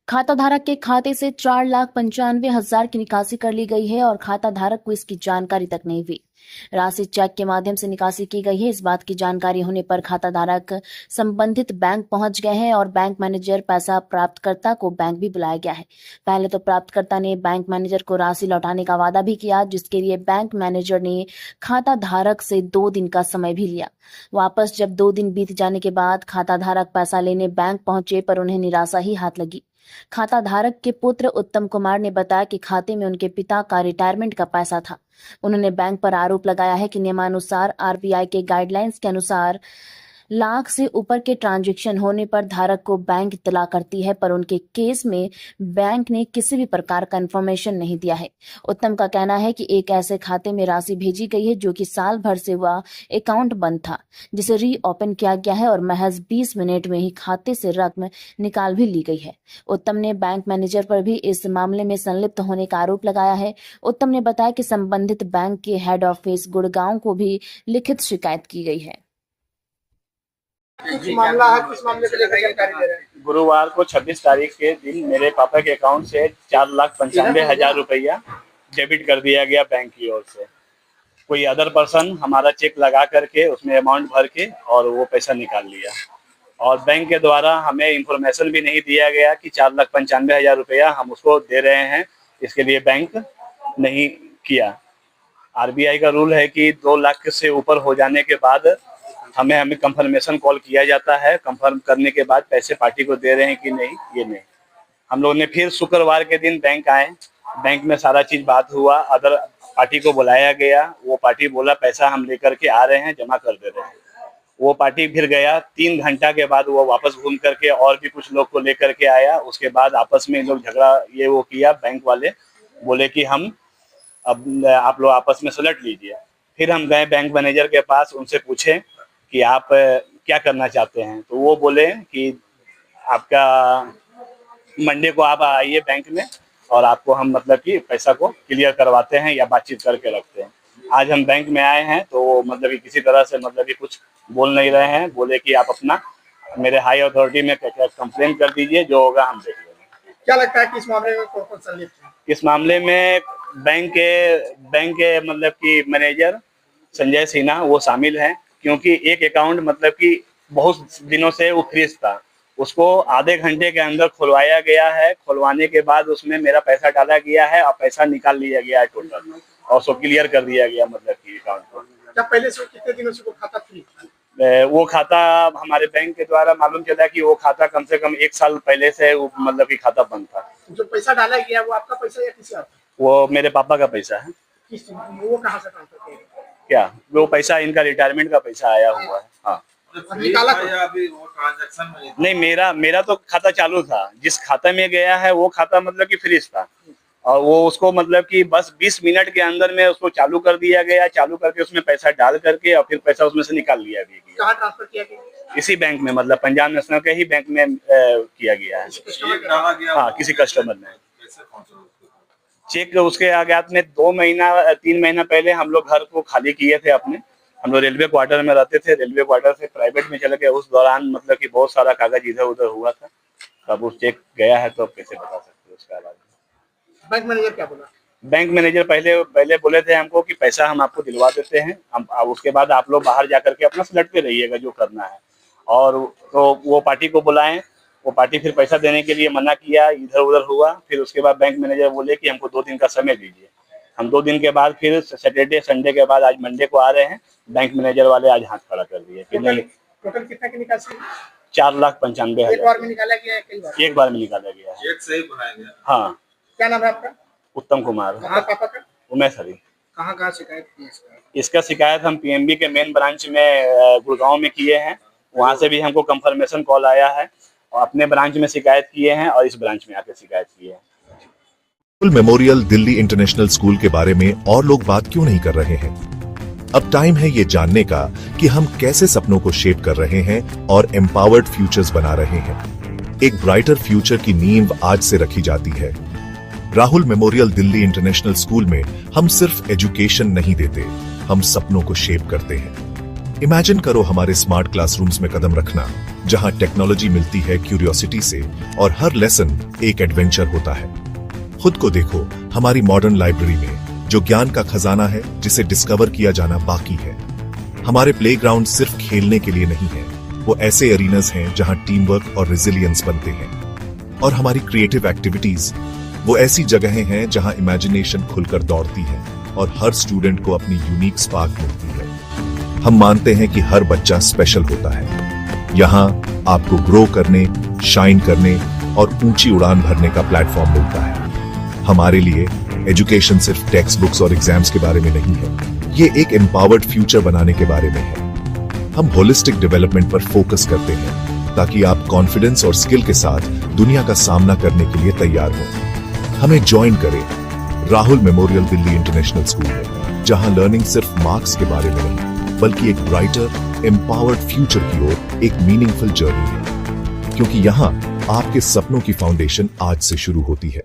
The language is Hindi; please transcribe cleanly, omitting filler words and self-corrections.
खाता धारक के खाते से 4,95,000 की निकासी कर ली गई है और खाता धारक को इसकी जानकारी तक नहीं हुई। राशि चेक के माध्यम से निकासी की गई है। इस बात की जानकारी होने पर खाता धारक संबंधित बैंक पहुंच गए हैं और बैंक मैनेजर पैसा प्राप्तकर्ता को बैंक भी बुलाया गया है। पहले तो प्राप्तकर्ता ने बैंक मैनेजर को राशि लौटाने का वादा भी किया, जिसके लिए बैंक मैनेजर ने खाता धारक से 2 दिन का समय भी लिया। वापस जब 2 दिन बीत जाने के बाद खाता धारक पैसा लेने बैंक पहुंचे पर उन्हें निराशा ही हाथ लगी। खाता धारक के पुत्र उत्तम कुमार ने बताया कि खाते में उनके पिता का रिटायरमेंट का पैसा था। उन्होंने बैंक पर आरोप लगाया है कि नियमानुसार आरबीआई के गाइडलाइंस के अनुसार लाख से ऊपर के ट्रांजैक्शन होने पर धारक को बैंक इत्तला करती है, पर उनके केस में बैंक ने किसी भी प्रकार का इन्फॉर्मेशन नहीं दिया है। उत्तम का कहना है कि एक ऐसे खाते में राशि भेजी गई है जो कि साल भर से हुआ अकाउंट बंद था, जिसे रीओपन किया गया है और महज 20 मिनट में ही खाते से रकम निकाल भी ली गई है। उत्तम ने बैंक मैनेजर पर भी इस मामले में संलिप्त होने का आरोप लगाया है। उत्तम ने बताया कि संबंधित बैंक के हेड ऑफिस गुड़गांव को भी लिखित शिकायत की गई है। कुछ मामला है, किस मामले को लेकर जानकारी दे रहे हैं? गुरुवार को 26 तारीख के दिन मेरे पापा के अकाउंट से 4,95,000 रुपया डेबिट कर दिया गया बैंक की ओर से। कोई अदर पर्सन हमारा चेक लगा करके उसमें अमाउंट भर के और वो पैसा निकाल लिया और बैंक के द्वारा हमें इंफॉर्मेशन भी नहीं दिया गया कि 4,95,000 रुपया हम उसको दे रहे हैं। इसके लिए बैंक नहीं किया। आरबीआई का रूल है कि 2 लाख से ऊपर हो जाने के बाद हमें कंफर्मेशन कॉल किया जाता है। कंफर्म करने के बाद पैसे पार्टी को दे रहे हैं कि नहीं, ये नहीं। हम लोग ने फिर शुक्रवार के दिन बैंक आए, बैंक में सारा चीज बात हुआ, अदर पार्टी को बुलाया गया। वो पार्टी बोला पैसा हम लेकर के आ रहे हैं, जमा कर दे रहे हैं। वो पार्टी फिर गया, 3 घंटा के बाद वो वापस घूम करके और भी कुछ लोग को लेकर के आया। उसके बाद आपस में लोग झगड़ा ये वो किया। बैंक वाले बोले कि हम अब आप लोग आपस में सुलट लीजिए। फिर हम गए बैंक मैनेजर के पास, उनसे पूछे कि आप क्या करना चाहते हैं, तो वो बोले कि आपका मंडे को आप आइए बैंक में और आपको हम मतलब कि पैसा को क्लियर करवाते हैं या बातचीत करके रखते हैं। आज हम बैंक में आए हैं तो वो मतलब कि किसी तरह से मतलब कि कुछ बोल नहीं रहे हैं। बोले कि आप अपना मेरे हाई अथॉरिटी में कंप्लेन कर दीजिए, जो होगा हम देख लेंगे। क्या लगता है कि इस मामले में कौन संलिप्त है? इस मामले में बैंक के मतलब कि मैनेजर संजय सिन्हा वो शामिल हैं, क्योंकि एक अकाउंट मतलब कि बहुत दिनों से वो फ्रीज था, उसको आधे घंटे के अंदर खुलवाया गया है। खुलवाने के बाद उसमें मेरा पैसा डाला गया है और पैसा निकाल लिया गया है टोटल, और उसको क्लियर कर दिया गया मतलब कि अकाउंट को। क्या पहले से कितने दिनों से वो खाता फ्री था? वो खाता हमारे बैंक के द्वारा मालूम चला कि वो खाता कम से कम 1 साल पहले से वो मतलब कि खाता बंद था। जो पैसा डाला गया वो आपका पैसा या किसी और? वो मेरे पापा का पैसा है। वो कहाँ से ट्रांसफर किया? क्या वो पैसा इनका रिटायरमेंट का पैसा आया हुआ है। हाँ, निकाला अभी वो ट्रांजैक्शन में नहीं, मेरा तो खाता चालू था। जिस खाते में गया है वो खाता मतलब कि फ्रीज था, और वो उसको मतलब कि बस 20 मिनट के अंदर में उसको चालू कर दिया गया। चालू करके उसमें पैसा डाल करके और फिर पैसा उसमें से निकाल लिया भी गया। कहाँ ट्रांसफर किया गया? इसी बैंक में, मतलब पंजाब नेशनल के ही बैंक में किया गया है। डाला गया। हाँ, किसी कस्टमर ने। चेक उसके आगात में 3 महीना पहले हम लोग घर को खाली किए थे अपने। हम लोग रेलवे क्वार्टर में रहते थे, रेलवे क्वार्टर से प्राइवेट में चले गए। उस दौरान मतलब कि बहुत सारा कागज इधर उधर हुआ था। अब उस चेक गया है तो अब कैसे बता सकते हैं उसका अलावा। बैंक मैनेजर क्या बोला? बैंक मैनेजर पहले बोले थे हमको कि पैसा हम आपको दिलवा देते हैं, हम उसके बाद आप लोग बाहर जा करके अपना सुलटते रहिएगा जो करना है। और तो वो पार्टी को बुलाएं, वो पार्टी फिर पैसा देने के लिए मना किया, इधर उधर हुआ। फिर उसके बाद बैंक मैनेजर बोले कि हमको 2 दिन का समय दीजिए। हम 2 दिन के बाद फिर सैटरडे संडे के बाद आज मंडे को आ रहे हैं। बैंक मैनेजर वाले आज हाथ खड़ा कर दिए कि नहीं। टोटल कितना की निकासी? 4,95,000 एक बार में निकाला गया है, कई बार? एक बार में निकाला गया है। एक से ही बनाया गया। हाँ। क्या नाम है आपका? उत्तम कुमार। आपका पापा का? उमेश हरी। कहाँ शिकायत की इसका? इसका शिकायत हम पीएनबी के मेन ब्रांच में गुड़गांव में किए हैं। वहाँ से भी हमको कंफर्मेशन कॉल आया है, और अपने ब्रांच में शिकायत किए हैं और इस ब्रांच में आके शिकायत की है। मेमोरियल दिल्ली इंटरनेशनल स्कूल के बारे में और लोग बात क्यों नहीं कर रहे हैं? अब टाइम है ये जानने का कि हम कैसे सपनों को शेप कर रहे हैं और एम्पावर्ड फ्यूचर्स बना रहे हैं। एक ब्राइटर फ्यूचर की नींव आज से रखी जाती है। Rahul memorial Delhi international school में हम सिर्फ एजुकेशन नहीं देते, हम सपनों को शेप करते हैं। इमेजिन करो हमारे स्मार्ट क्लासरूम्स में कदम रखना, जहां टेक्नोलॉजी मिलती है क्यूरियोसिटी से और हर लेसन एक एडवेंचर होता है। खुद को देखो हमारी मॉडर्न लाइब्रेरी में, जो ज्ञान का खजाना है जिसे डिस्कवर किया जाना बाकी है। हमारे प्लेग्राउंड सिर्फ खेलने के लिए नहीं है, वो ऐसे एरीनास हैं जहां टीम वर्क और रेजिलियंस बनते हैं। और हमारी क्रिएटिव एक्टिविटीज वो ऐसी जगहें हैं जहां इमेजिनेशन खुलकर दौड़ती है और हर स्टूडेंट को अपनी यूनिक स्पार्क मिलती है। हम मानते हैं कि हर बच्चा स्पेशल होता है। यहाँ आपको ग्रो करने, शाइन करने और ऊंची उड़ान भरने का प्लेटफॉर्म मिलता है। हमारे लिए एजुकेशन सिर्फ टेक्स्ट बुक्स और एग्जाम्स के बारे में नहीं है, ये एक एम्पावर्ड फ्यूचर बनाने के बारे में है। हम होलिस्टिक डेवलपमेंट पर फोकस करते हैं ताकि आप कॉन्फिडेंस और स्किल के साथ दुनिया का सामना करने के लिए तैयार हो। हमें ज्वाइन करें Rahul memorial Delhi international school में, जहां लर्निंग सिर्फ मार्क्स के बारे में नहीं बल्कि एक ब्राइटर एम्पावर्ड फ्यूचर की ओर एक मीनिंगफुल जर्नी है। क्योंकि यहाँ आपके सपनों की फाउंडेशन आज से शुरू होती है।